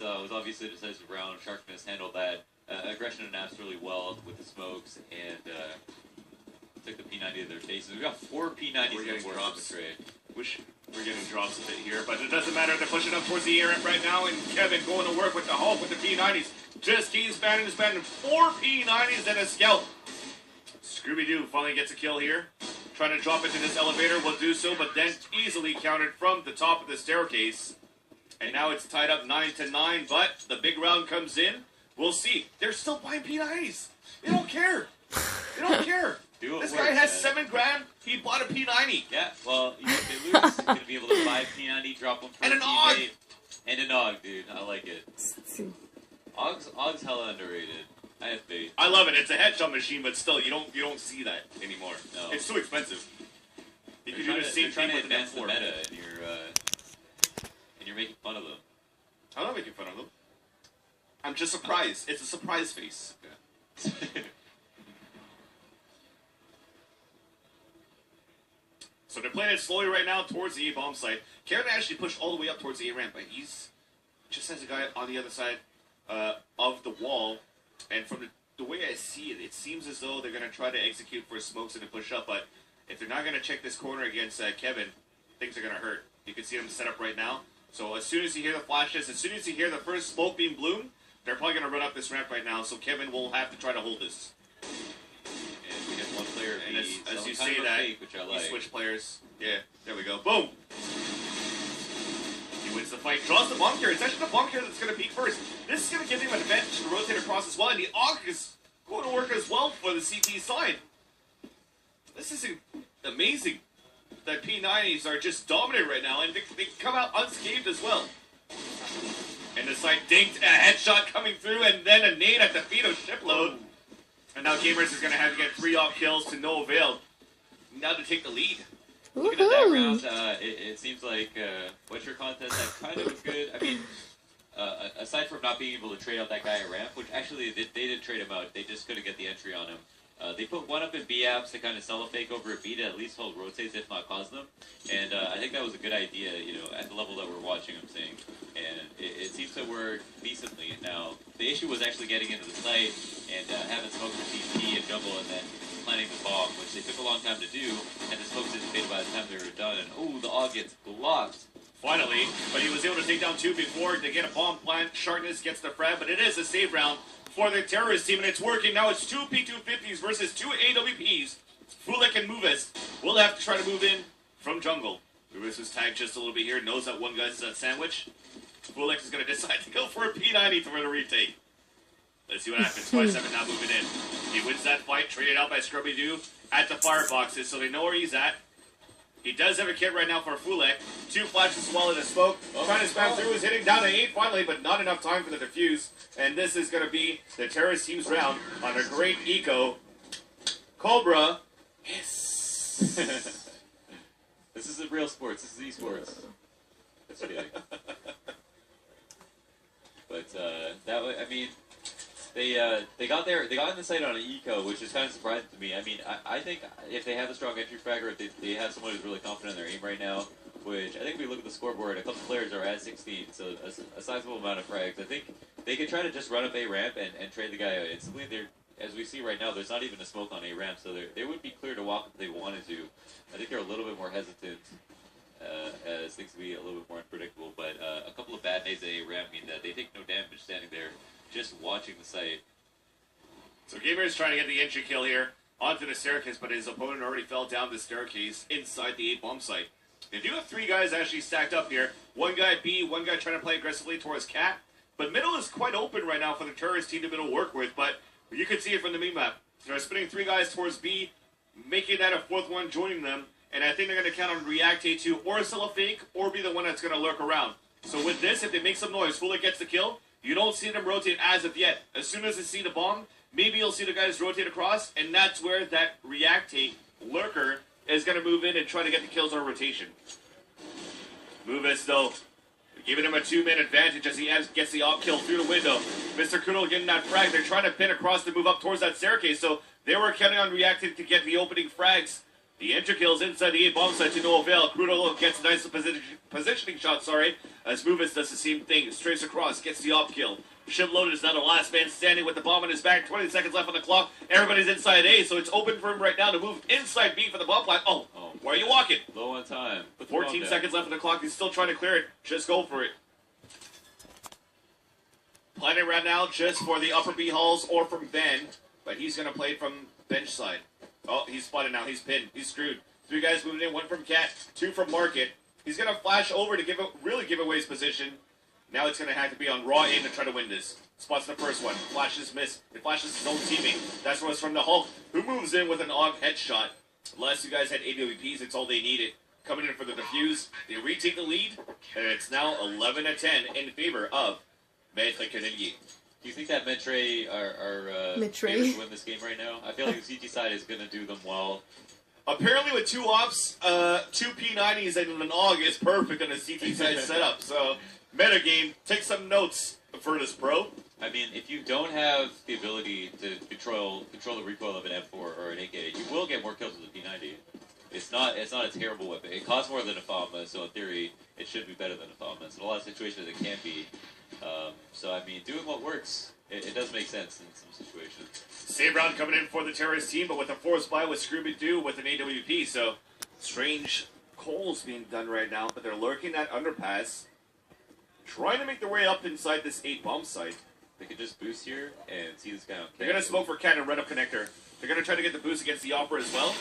was obviously a decisive round. Sharkness handled that. Aggression announced really well with the smokes and took the P90 to their faces. We got 4 P90s We're getting in drops. the trade. Wish we're getting drops a bit here, but it doesn't matter. They're pushing up towards the air right now, and Kevin going to work with the Hulk with the P90s. Just keeps spending 4 P90s and a scalp. Scooby-Doo finally gets a kill here. Trying to drop into this elevator, will do so, but then easily countered from the top of the staircase. And now it's tied up 9-9, but the big round comes in. We'll see. They're still buying P90s. They don't care. They don't care. This guy has $7 grand. He bought a P90. Yeah, well, if they lose, he's going to be able to buy P90, drop them for and a an AUG. And an AUG, dude. I like it. AUG's hella underrated. I have faith. I love it. It's a headshot machine, but still, you don't see that anymore. No. It's too expensive. You can do the same they're thing trying with to the advance the M4. meta, and you're making fun of them. I'm not making fun of them. I'm just surprised. It's a surprise face. Okay. So they're playing it slowly right now towards the A-bomb site. Karen actually pushed all the way up towards the A-ramp, but he's just has a guy on the other side of the wall. And from the way I see it, it seems as though they're going to try to execute for smokes and to push up. But if they're not going to check this corner against Kevin, things are going to hurt. You can see them set up right now. So as soon as you hear the flashes, as soon as you hear the first smoke being bloom, they're probably going to run up this ramp right now. So Kevin will have to try to hold this. And we get one player And as you kind say of a that, fake, which I like. you switch players. Yeah, there we go. Boom! He wins the fight. Draws the bomb carrier. It's actually the bomb carrier that's going to peek first. This is going to give him an advantage to rotate across as well. And the AUG is going to work as well for the CT side. This is amazing. The P90s are just dominant right now. And they come out unscathed as well. And the side dinked. A headshot coming through. And then a nade at the feet of Shipload. And now Gamers is going to have to get 3 AUG kills to no avail. Now to take the lead. Looking at that round, it seems like What's Your Contest that kind of was good. I mean, aside from not being able to trade out that guy at ramp, which actually they did trade him out, they just couldn't get the entry on him. They put one up in B apps to kind of sell a fake over a B to at least hold rotates, if not cause them. And I think that was a good idea, you know, at the level that we're watching them seeing. And it seems to work decently. Now, the issue was actually getting into the site and having smokes for CT and jungle and then planting the bomb, which they took a long time to do, and the smokes didn't fade by the time they were done. And oh, the AUG gets blocked. Finally, but he was able to take down 2 before to get a bomb plant. Sharpness gets the frag, but it is a save round for the terrorist team, and it's working. Now it's 2 P250s versus 2 AWPs. Fulek and Movis will have to try to move in from jungle. Movis was tagged just a little bit here, knows that one guy's sandwich. Fulek is going to decide to go for a P90 for the retake. Let's see what happens. 5-7 now moving in. He wins that fight, traded out by Scrubby-Doo at the fireboxes, so they know where he's at. He does have a kit right now for Fulek. 2 flashes as well in the smoke. Trying to spam through, is hitting down to 8 finally, but not enough time for the defuse. And this is going to be the terrorist team's round on a great eco. Cobra. Yes. This isn't real sports. This is esports. Just kidding. But that way, I mean, they got in the site on an eco, which is kind of surprising to me. I mean, I think if they have a strong entry fragger, if they have someone who's really confident in their aim right now, which I think we look at the scoreboard, a couple players are at 16, so a sizable amount of frags. I think they could try to just run up A ramp and trade the guy out instantly. As we see right now, there's not even a smoke on A ramp, so they would be clear to walk if they wanted to. I think they're a little bit more hesitant as things can be a little bit more unpredictable. But a couple of bad nades at A ramp mean that they take no damage standing there, just watching the site. So Gamer is trying to get the entry kill here onto the staircase, but his opponent already fell down the staircase inside the A-bomb site. They do have 3 guys actually stacked up here. One guy at B, one guy trying to play aggressively towards Cat. But middle is quite open right now for the terrorist team to be able to work with, but you can see it from the meme map. They're spinning 3 guys towards B, making that a 4th one, joining them, and I think they're going to count on React A2 or sell a fake or be the one that's going to lurk around. So with this, if they make some noise, Fulek gets the kill. You don't see them rotate as of yet. As soon as they see the bomb, maybe you'll see the guys rotate across, and that's where that Reactate lurker is going to move in and try to get the kills on rotation. Movis, though, giving him a 2-man advantage as he gets the op kill through the window. Mr. Kuno getting that frag. They're trying to pin across to move up towards that staircase, so they were counting on Reactate to get the opening frags The enter kills inside the 8 bomb site to no avail. Crudo gets a nice positioning shot, as Movis does the same thing. Strays across, gets the op kill. Shipload is now the last man standing with the bomb in his back. 20 seconds left on the clock. Everybody's inside A, so it's open for him right now to move inside B for the bomb plant. Oh, why are you walking? Low on time. 14 seconds left on the clock. He's still trying to clear it. Just go for it. Planning right now just for the upper B halls or from Ben, but he's going to play from bench side. Oh, he's spotted now. He's pinned. He's screwed. 3 guys moving in. 1 from Cat. 2 from Market. He's going to flash over to really give away his position. Now it's going to have to be on raw aim to try to win this. Spots the first one. Flashes miss. It flashes his own teammate. That's what's from the Hulk, who moves in with an odd headshot. The last 2 guys had AWPs. It's all they needed. Coming in for the defuse. They retake the lead, and it's now 11-10 in favor of Maître Canelier. Do you think that Metre are favored to win this game right now? I feel like the CT side is going to do them well. Apparently with 2 ops, 2 P90s and an AUG is perfect on a CT side setup. So, metagame, take some notes, Virtus Pro. I mean, if you don't have the ability to control the recoil of an M4 or an AK, you will get more kills with a P90. It's not a terrible weapon. It costs more than a FAMA, so in theory, it should be better than a FAMA. So in a lot of situations, it can be. So, I mean, doing what works, it does make sense in some situations. Save round coming in for the terrorist team, but with a force buy with Scooby-Doo with an AWP. So, strange calls being done right now, but they're lurking that underpass, trying to make their way up inside this 8 bomb site. They could just boost here and see this guy on. They're going to smoke for Cat and red up connector. They're going to try to get the boost against the Opera as well.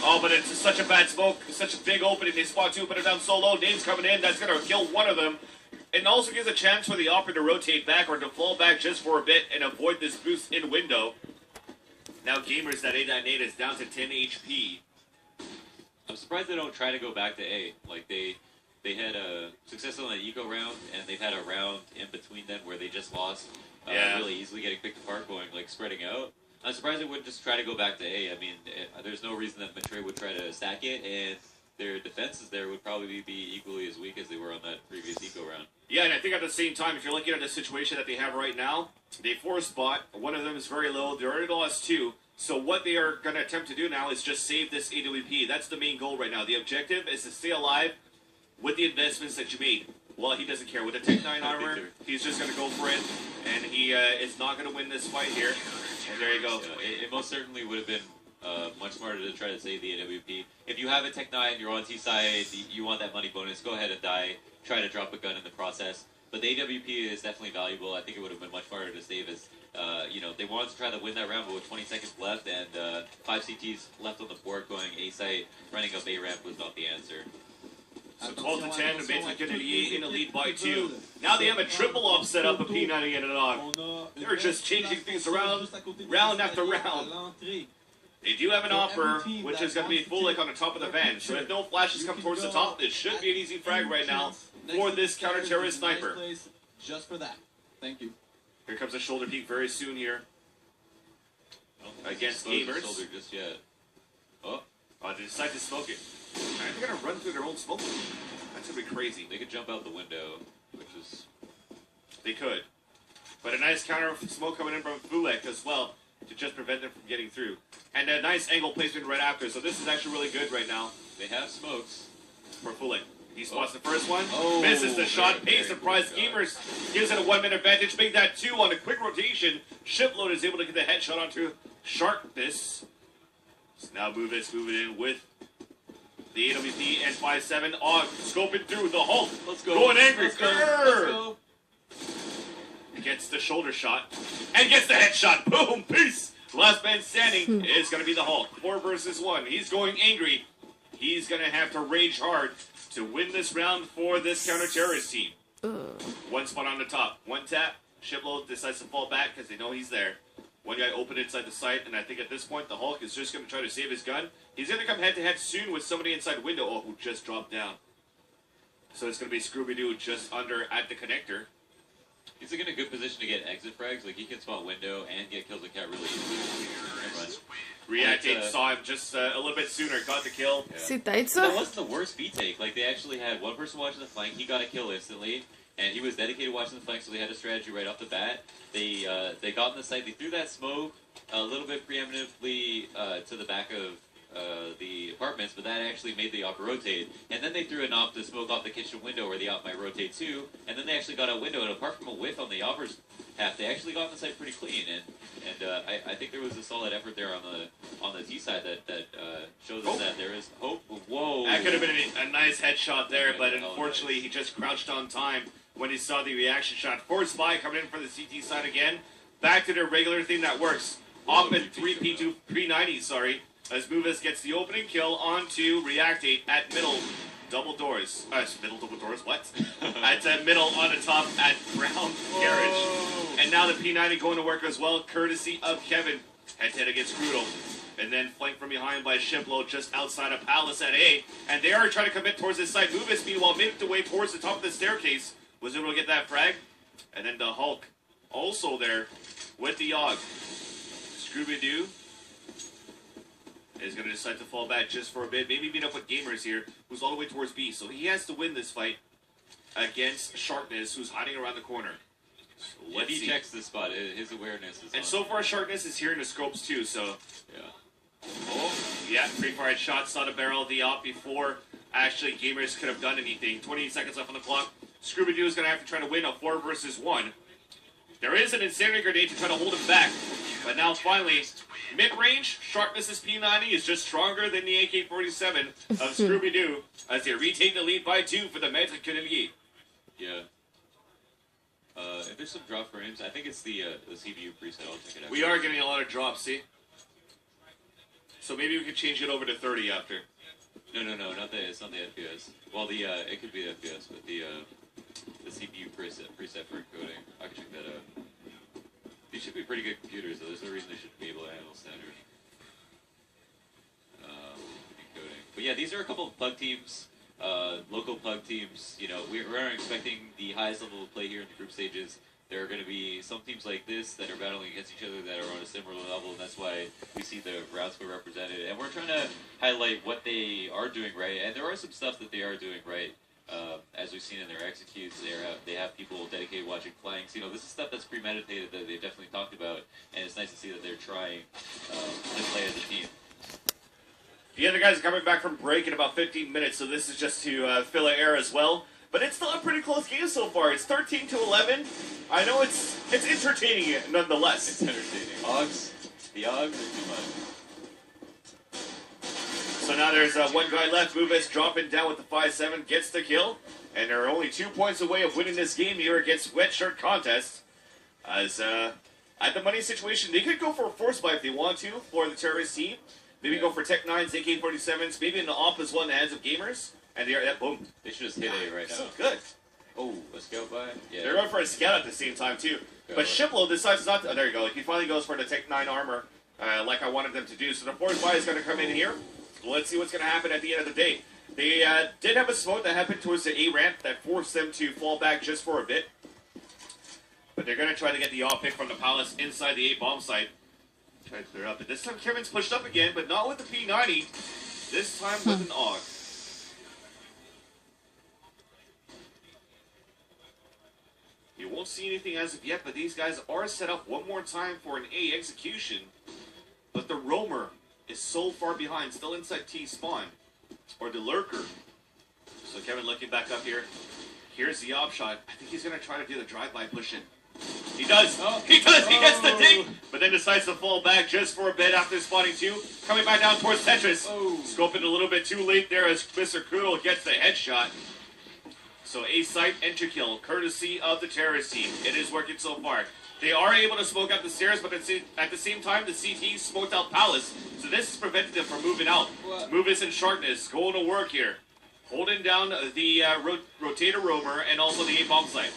Oh, but it's such a bad smoke. It's such a big opening. They spot 2, put it down solo. Name's coming in. That's going to kill one of them. It also gives a chance for the Opera to rotate back or to fall back just for a bit and avoid this boost in window. Now Gamers, that 898 is down to 10 HP. I'm surprised they don't try to go back to A. Like, they had a success on the eco round, and they've had a round in between them where they just lost really easily, getting picked apart, going, like, spreading out. I'm surprised they wouldn't just try to go back to A. I mean, there's no reason that Matre would try to stack it, and their defenses there would probably be equally as weak as they were on that previous eco round. Yeah, and I think at the same time, if you're looking at the situation that they have right now, they forced bot. One of them is very low. They already lost 2. So what they are going to attempt to do now is just save this AWP. That's the main goal right now. The objective is to stay alive with the investments that you made. Well, he doesn't care. With the Tech 9 armor, he's just going to go for it. And he is not going to win this fight here. And there you go. It most certainly would have been much smarter to try to save the AWP. If you have a Tech 9, you're on T side, you want that money bonus, go ahead and die. Try to drop a gun in the process. But the AWP is definitely valuable. I think it would have been much harder to save as, they wanted to try to win that round, but with 20 seconds left and 5 CTs left on the board going A site, running up A ramp was not the answer. So 12-10, Maître Canelier in the lead by 2. Now they have a triple up set up, a P90 and an AUG. They're just changing things around, round after round. They do have an offer, which is going to be full like on the top of the van. So if no flashes come towards the top, this should be an easy frag right now for this counter-terrorist sniper. Just for that. Thank you. Here comes a shoulder peek very soon here. Against Gamers. Shoulder just yet. Oh, they decide to smoke it. They're going to run through their own smoke. That's going to be crazy. They could jump out the window, which is... They could. But a nice counter smoke coming in from Fulek as well to just prevent them from getting through. And a nice angle placement right after. So this is actually really good right now. They have smokes. For Fulek. He spots the first one. Misses the shot. Pays the price. Gamers gives it a 1-minute advantage. Make that 2 on a quick rotation. Shipload is able to get the headshot onto Sharpness. So now moving in with the AWP and 5-7. AUG scoping through the Hulk. Let's go. Going angry. Let's go. Gets the shoulder shot. And gets the headshot. Boom. Peace. Last man standing is going to be the Hulk. 4 versus 1. He's going angry. He's going to have to rage hard to win this round for this counter-terrorist team. 1 spot on the top. 1 tap. Shipload decides to fall back because they know he's there. 1 guy open inside the site, and I think at this point the Hulk is just going to try to save his gun. He's going to come head-to-head soon with somebody inside window. Oh, who just dropped down. So it's going to be Scooby-Doo just under at the connector. He's like in a good position to get exit frags. Like, he can spot window and get kills like Cat really easily. Reacting, saw him just a little bit sooner, got the kill. C'est tight, ça? That wasn't the worst B take. Like, they actually had one person watching the flank. He got a kill instantly, and he was dedicated watching the flank, so they had a strategy right off the bat. They got in the site. They threw that smoke a little bit preeminently to the back of the apartments, but that actually made the op rotate. And then they threw an op to smoke off the kitchen window where the op might rotate too. And then they actually got a window, and apart from a whiff on the opper's half, they actually got on the site pretty clean. And I think there was a solid effort there on the T side that shows us that there is hope. Whoa! That could have been a nice headshot there, but unfortunately he just crouched on time when he saw the reaction shot. Forward Spy coming in for the CT side again. Back to their regular thing that works. Op at 3P2 390, sorry. As Movis gets the opening kill onto Reactate at middle double doors. Middle double doors, what? At middle on the top at Brown Garage. And now the P90 going to work as well, courtesy of Kevin. Head-to-head against Crudo. And then flanked from behind by Shiplo just outside of Palace at A. And they are trying to commit towards this side. Movis, meanwhile, made the way towards the top of the staircase. Was able to get that frag. And then the Hulk also there with the Yogg. Scooby-Doo is going to decide to fall back just for a bit. Maybe meet up with Gamers here, who's all the way towards B. So he has to win this fight against Sharpness, who's hiding around the corner. So if he checks this spot, his awareness is and on. So far, Sharpness is here in the scopes too, so... Yeah. Oh, yeah, pre-fired shot, saw the barrel of the op before actually Gamers could have done anything. 28 seconds left on the clock. Scooby-Doo is going to have to try to win a 4 versus 1. There is an Insanity Grenade to try to hold him back. But now finally, mid-range, Sharpness's P90 is just stronger than the AK-47 of Scooby-Doo as they retake the lead by 2 for the Maître Cannelier. Yeah. If there's some drop frames, I think it's the CPU preset. I'll check it out. We are getting a lot of drops, see? So maybe we could change it over to 30 after. No, it's not the FPS. Well, it could be the FPS, but the CPU preset for encoding. I can check that out. These should be pretty good computers, though. There's no reason they shouldn't be able to handle standard encoding. But yeah, these are a couple of plug teams, local plug teams. You know, we aren't expecting the highest level of play here in the group stages. There are going to be some teams like this that are battling against each other that are on a similar level, and that's why we see the routes were represented. And we're trying to highlight what they are doing right, and there are some stuff that they are doing right. As we've seen in their executes, they have people dedicated watching flanks. You know, this is stuff that's premeditated that they've definitely talked about, and it's nice to see that they're trying to play as a team. The other guys are coming back from break in about 15 minutes, so this is just to fill an air as well. But it's still a pretty close game so far. It's 13-11. I know it's entertaining nonetheless. It's entertaining. The Oggs are too much. So now there's one guy left. Movis dropping down with the 5-7, gets the kill. And they're only 2 points away of winning this game here against Wet Shirt Contest. As at the money situation, they could go for a force buy if they want to for the terrorist team. Maybe go for Tech 9s, AK-47s, maybe in the op as well in the hands of Gamers. And they're boom. They should just hit A right now. So good. Oh, a scout buy? Yeah. They're going for a scout at the same time too. But Shiplo decides not to. Oh, there you go. He finally goes for the Tech 9 armor like I wanted them to do. So the force buy is going to come in here. Let's see what's going to happen at the end of the day. They did have a smoke that happened towards the A ramp that forced them to fall back just for a bit. But they're going to try to get the off pick from the Palace inside the A bomb site. Try to clear up. But this time Kevin's pushed up again, but not with the P90. This time with an AUG. You won't see anything as of yet, but these guys are set up one more time for an A execution. But the Roamer is so far behind, still inside T spawn. Or the Lurker. So Kevin looking back up here. Here's the op shot. I think he's going to try to do the drive-by push in. He does! Oh. He does! He gets the dig! But then decides to fall back just for a bit after spotting 2. Coming back down towards Tetris. Oh. Scoping a little bit too late there as Mr. Kudel gets the headshot. So a site entry kill, courtesy of the terrorist team. It is working so far. They are able to smoke out the stairs, but at the same time, the CT smoked out Palace. So this has prevented them from moving out. Movis and Sharpness going to work here. Holding down the Rotator Roamer and also the A-bomb site.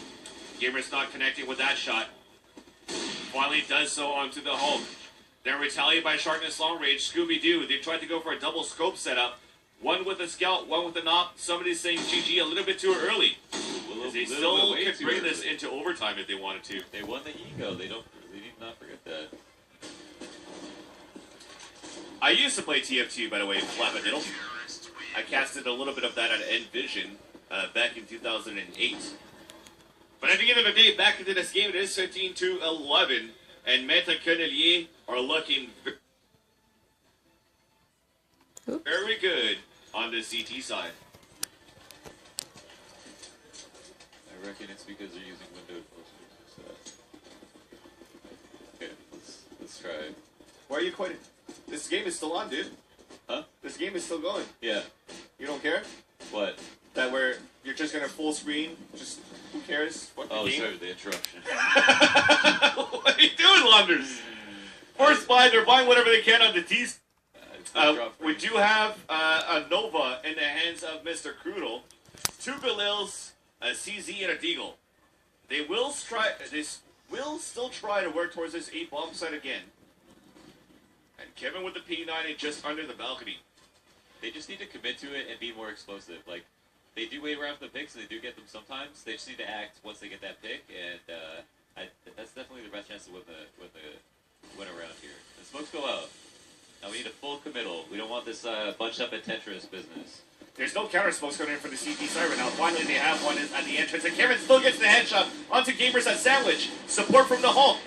Gamer's not connecting with that shot. Finally does so onto the Hulk. Then retaliated by Sharpness long range. Scooby-Doo, they tried to go for a double scope setup. One with a scout, one with a knock. Somebody's saying GG a little bit too early. They still could bring this into overtime if they wanted to. They won the ego. They need not forget that. I used to play TF2, by the way, in Flapper Diddle. I casted a little bit of that at Envision back in 2008. But at the end of the day, back into this game, it is 13-11, and Maître Cannelier are looking Oops. Very good on the CT side. I reckon it's because they're using windowed posters. Okay, let's try it. Why are you quitting? This game is still on, dude. Huh? This game is still going. Yeah. You don't care What? that you're just gonna full screen? Just who cares? What the Oh, game? sorry for the interruption. What are you doing, Launders? First buy, they're buying whatever they can on the T's. We do have a Nova in the hands of Mr. Krudel. 2 Galils, a CZ, and a Deagle. They will still try to work towards this 8 bomb site again. And Kevin with the P90 just under the balcony. They just need to commit to it and be more explosive. Like, they do wait around for the picks, and they do get them sometimes. They just need to act once they get that pick, and that's definitely the best chance to win around here. The smokes go out. Now we need a full committal. We don't want this bunched up at Tetris business. There's no counter smokes going in for the CT side right now. Finally, they have one at the entrance, and Kevin still gets the headshot onto Gamers at Sandwich. Support from the Hulk.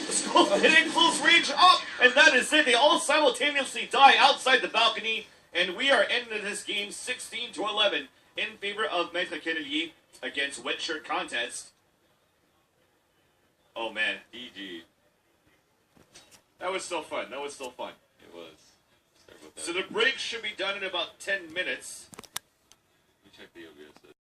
Skull hitting close range up, and that is it. They all simultaneously die outside the balcony, and we are ending this game 16-11 in favor of Maître Kennedy against Wet Shirt Contest. Oh man, GG. that was still fun. That was still fun. It was. Sorry about that. So the break should be done in about 10 minutes. Let me check the OBS.